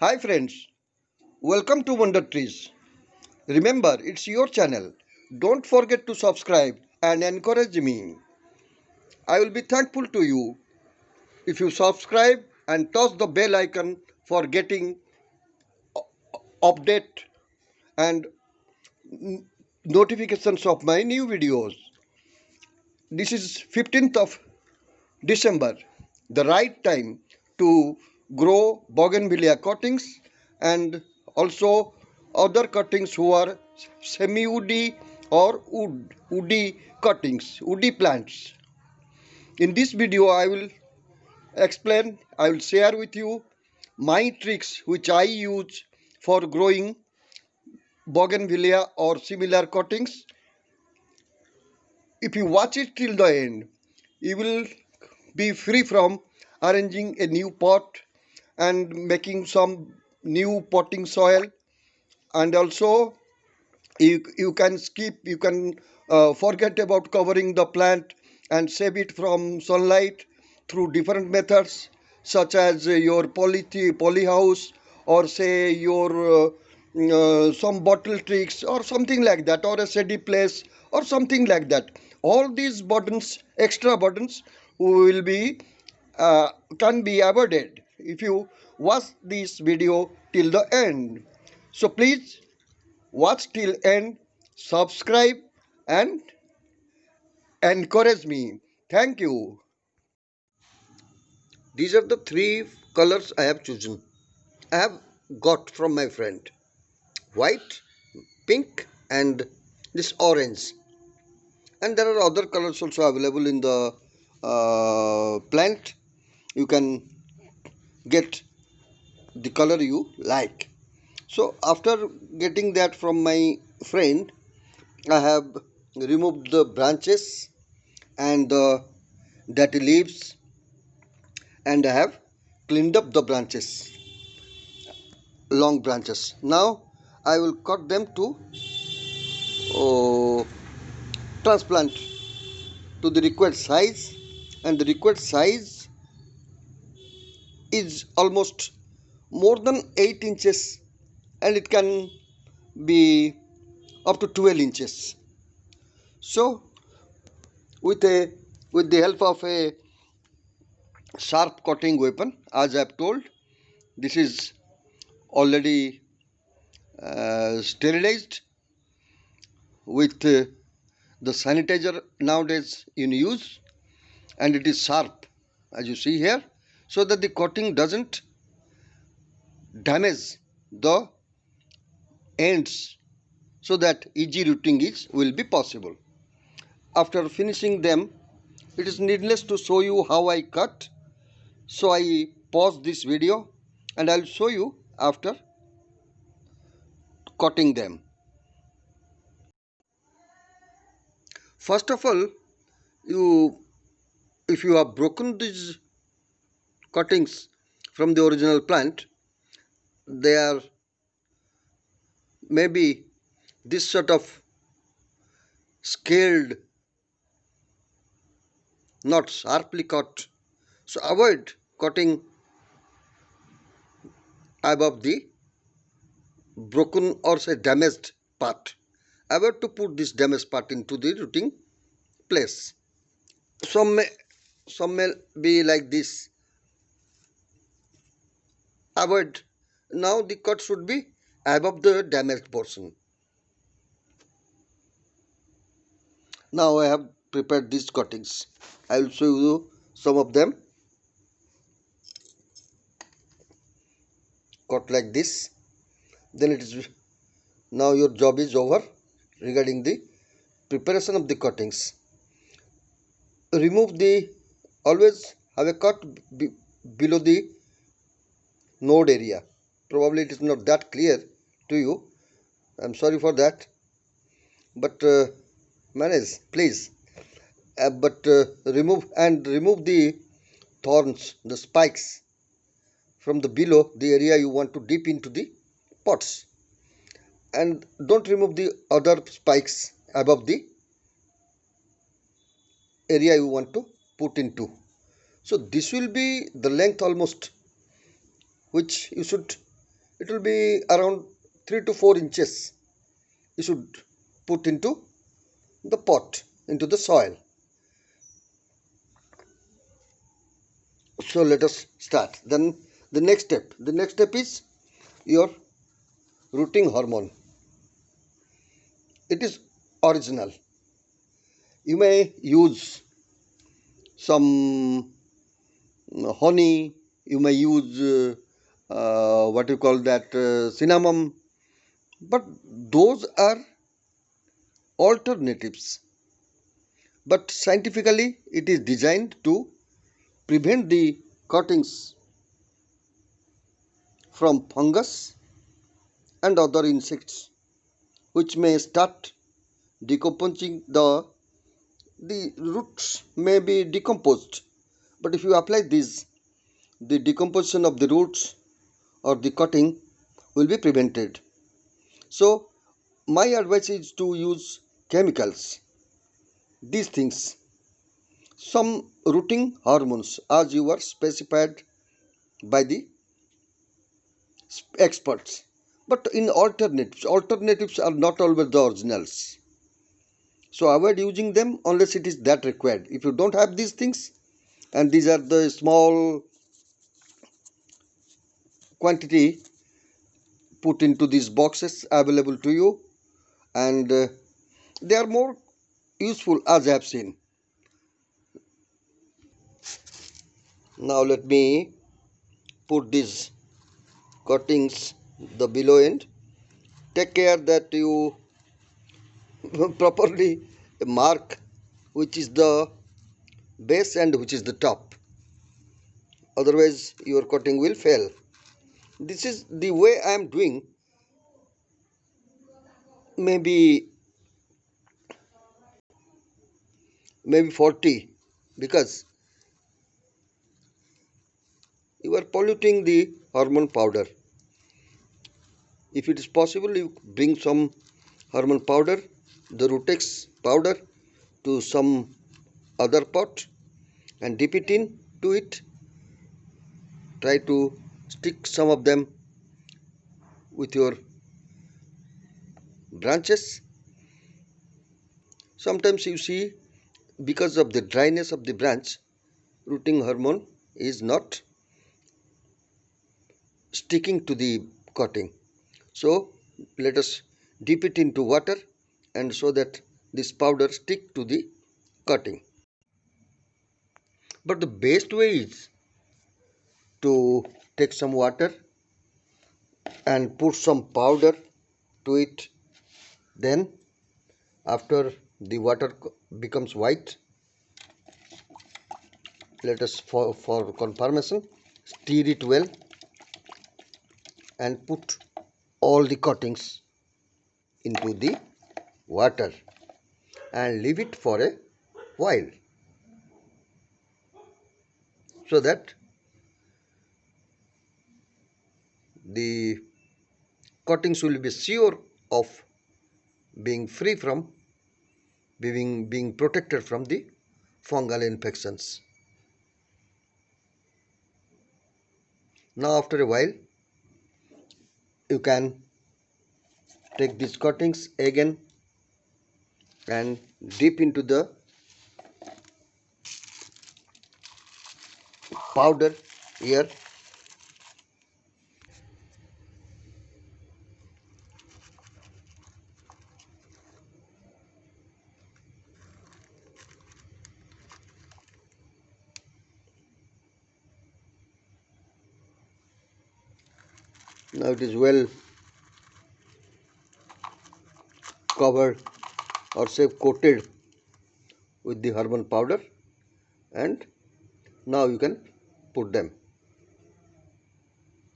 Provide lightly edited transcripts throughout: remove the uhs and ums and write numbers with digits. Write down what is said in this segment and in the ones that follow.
Hi friends, welcome to Wonder Trees. Remember, it's your channel. Don't forget to subscribe and encourage me. I will be thankful to you if you subscribe and touch the bell icon for getting update and notifications of my new videos. This is 15th of December, the right time to grow bougainvillea cuttings and also other cuttings who are semi-woody or woody cuttings, woody plants. In this video, I will share with you my tricks which I use for growing bougainvillea or similar cuttings. If you watch it till the end, you will be free from arranging a new pot and making some new potting soil, and also you can forget about covering the plant and save it from sunlight through different methods such as your poly house, or say your some bottle tricks or something like that, or a shady place or something like that. All these burdens, extra burdens, will be uh, can be avoided if you watch this video till the end. So please watch till end, subscribe and encourage me. Thank you. These are the three colors I have chosen. I have got from my friend: white, pink and this orange. And there are other colors also available in the plant. You can get the color you like. So after getting that from my friend, I have removed the branches and the dirty leaves, and I have cleaned up the branches, long branches. Now I will cut them to uh, transplant to the required size, and the required size is almost more than 8 inches, and it can be up to 12 inches. So with a with the help of a sharp cutting weapon, as I have told, this is already sterilized with the sanitizer nowadays in use, and it is sharp as you see here, so that the cutting doesn't damage the ends, so that easy routing is will be possible. After finishing them, it is needless to show you how I cut, so I pause this video and I'll show you after cutting them. First of all, you if you have broken these cuttings from the original plant, they are maybe this sort of scaled, not sharply cut. So avoid cutting above the broken or say damaged part. Avoid to put this damaged part into the rooting place. Some may, some may be like this. Avoid. Now the cut should be above the damaged portion. Now I have prepared these cuttings. I will show you some of them. Cut like this. Then it is now your job is over regarding the preparation of the cuttings. Remove the, always have a cut below the node area. Probably it is not that clear to you. I'm sorry for that. But manage, please. But remove the thorns, the spikes from the below the area you want to dip into the pots, and don't remove the other spikes above the area you want to put into. So this will be the length almost which you should It will be around 3 to 4 inches. You should put into the pot, into the soil. So let us start. Then the next step is your rooting hormone. It is original. You may use some honey. You may use what you call that cinnamon, but those are alternatives. But scientifically, it is designed to prevent the cuttings from fungus and other insects which may start decomposing. The roots may be decomposed, but if you apply this, the decomposition of the roots or the cutting will be prevented. So my advice is to use chemicals, these things, some rooting hormones as you were specified by the experts. But in alternatives are not always the originals. So avoid using them unless it is that required. If you don't have these things, and these are the small quantity put into these boxes available to you, and they are more useful as I have seen. Now let me put these cuttings the below end. Take care that you properly mark which is the base and which is the top, otherwise your cutting will fail. This is the way I am doing. Maybe 40, because you are polluting the hormone powder. If it is possible, you bring some hormone powder, the Rutex powder, to some other pot and dip it in to it. Try to stick some of them with your branches. Sometimes you see, because of the dryness of the branch, rooting hormone is not sticking to the cutting. So let us dip it into water, and so that this powder stick to the cutting. But the best way is to take some water and put some powder to it. Then after the water becomes white, let us for confirmation stir it well and put all the cuttings into the water and leave it for a while, so that the cuttings will be sure of being free from being protected from the fungal infections. Now after a while, you can take these cuttings again and dip into the powder here. Now it is well covered, or say coated, with the hormone powder, and now you can put them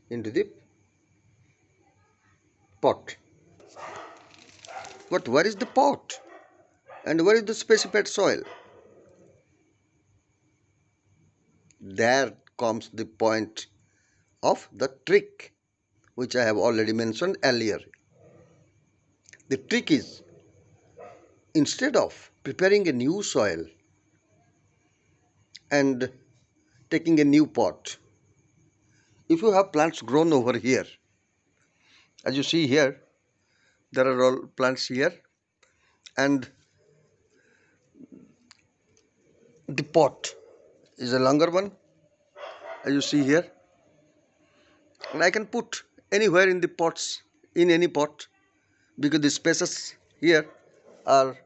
into the pot. But where is the pot and where is the specified soil? There comes the point of the trick, which I have already mentioned earlier. The trick is, instead of preparing a new soil and taking a new pot, if you have plants grown over here, As you see here, there are all plants here, and the pot is a longer one, as you see here, and I can put anywhere in the pots, in any pot, because the spaces here are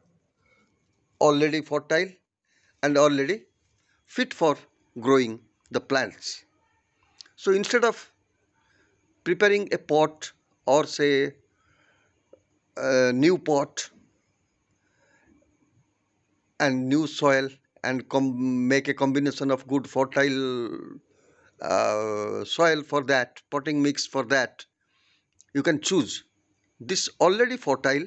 already fertile and already fit for growing the plants. So instead of preparing a pot or say a new pot and new soil and make a combination of good fertile soil for that, potting mix for that, you can choose this already fertile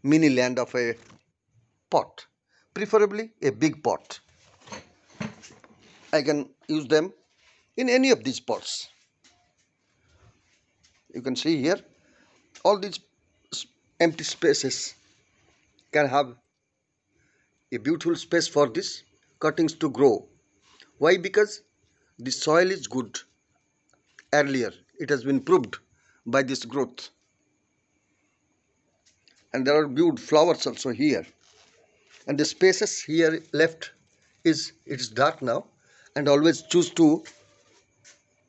mini land of a pot, preferably a big pot. I can use them in any of these pots. You can see here all these empty spaces can have a beautiful space for these cuttings to grow. Why? Because the soil is good earlier. It has been proved by this growth. And there are beautiful flowers also here. And the spaces here left it's dark now, and always choose to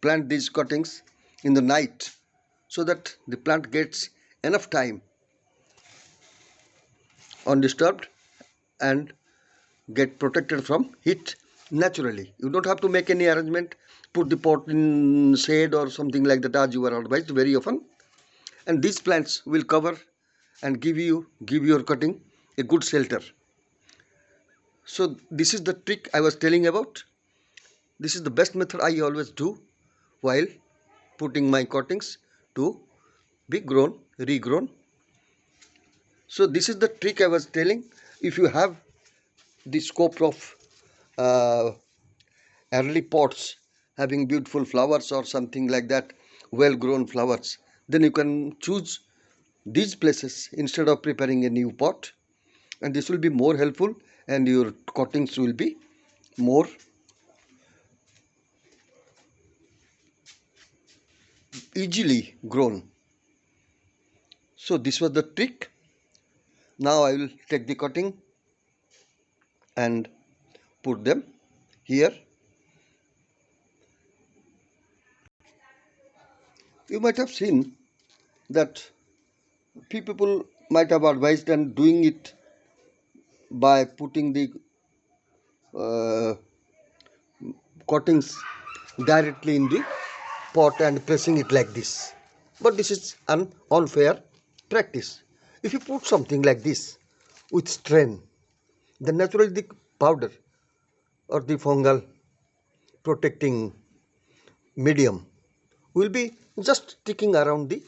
plant these cuttings in the night so that the plant gets enough time undisturbed and get protected from heat naturally. You don't have to make any arrangement, put the pot in shade or something like that as you are advised very often, and these plants will cover and give your cutting a good shelter. So this is the trick I was telling about. This is the best method I always do while putting my cuttings to be grown, regrown. So this is the trick I was telling. If you have the scope of uh, early pots having beautiful flowers or something like that, well grown flowers, then you can choose these places instead of preparing a new pot, and this will be more helpful and your cuttings will be more easily grown. So this was the trick. Now I will take the cutting and put them here. You might have seen that few people might have advised and doing it by putting the uh, cuttings directly in the pot and pressing it like this. But this is an unfair practice. If you put something like this with strain, then naturally the powder or the fungal protecting medium will be just sticking around the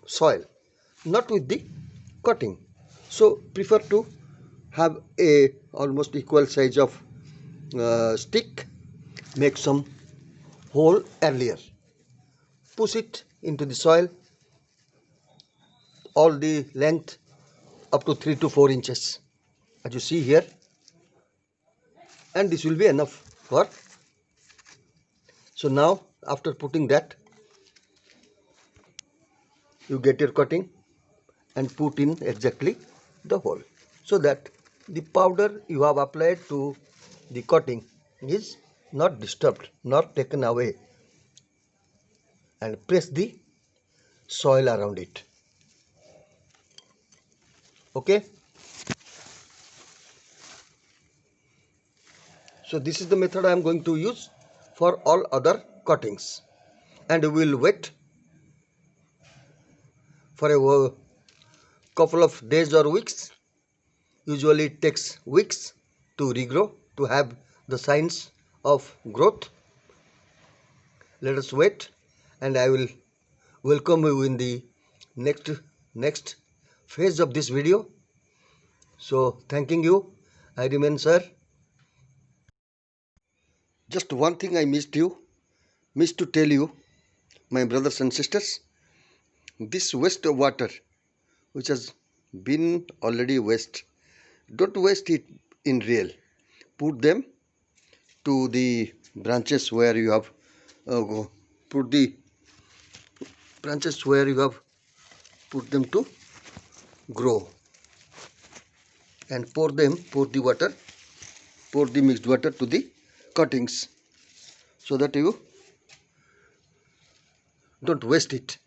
soil, not with the cutting. So prefer to have a almost equal size of stick, make some hole earlier, push it into the soil all the length up to 3 to 4 inches as you see here, and this will be enough for. So now after putting that, you get your cutting and put in exactly the hole so that the powder you have applied to the cutting is not disturbed, not taken away, and press the soil around it. Okay, so this is the method I am going to use for all other cuttings, and we will wait for a couple of days or weeks. Usually it takes weeks to regrow, to have the signs of growth. Let us wait, and I will welcome you in the next phase of this video. So thanking you. I remain sir. Just one thing I missed to tell you, my brothers and sisters. This waste of water which has been already waste, don't waste it in real. Put them to the branches where you have put the branches where you have put them to grow, and pour the mixed water to the cuttings so that you don't waste it.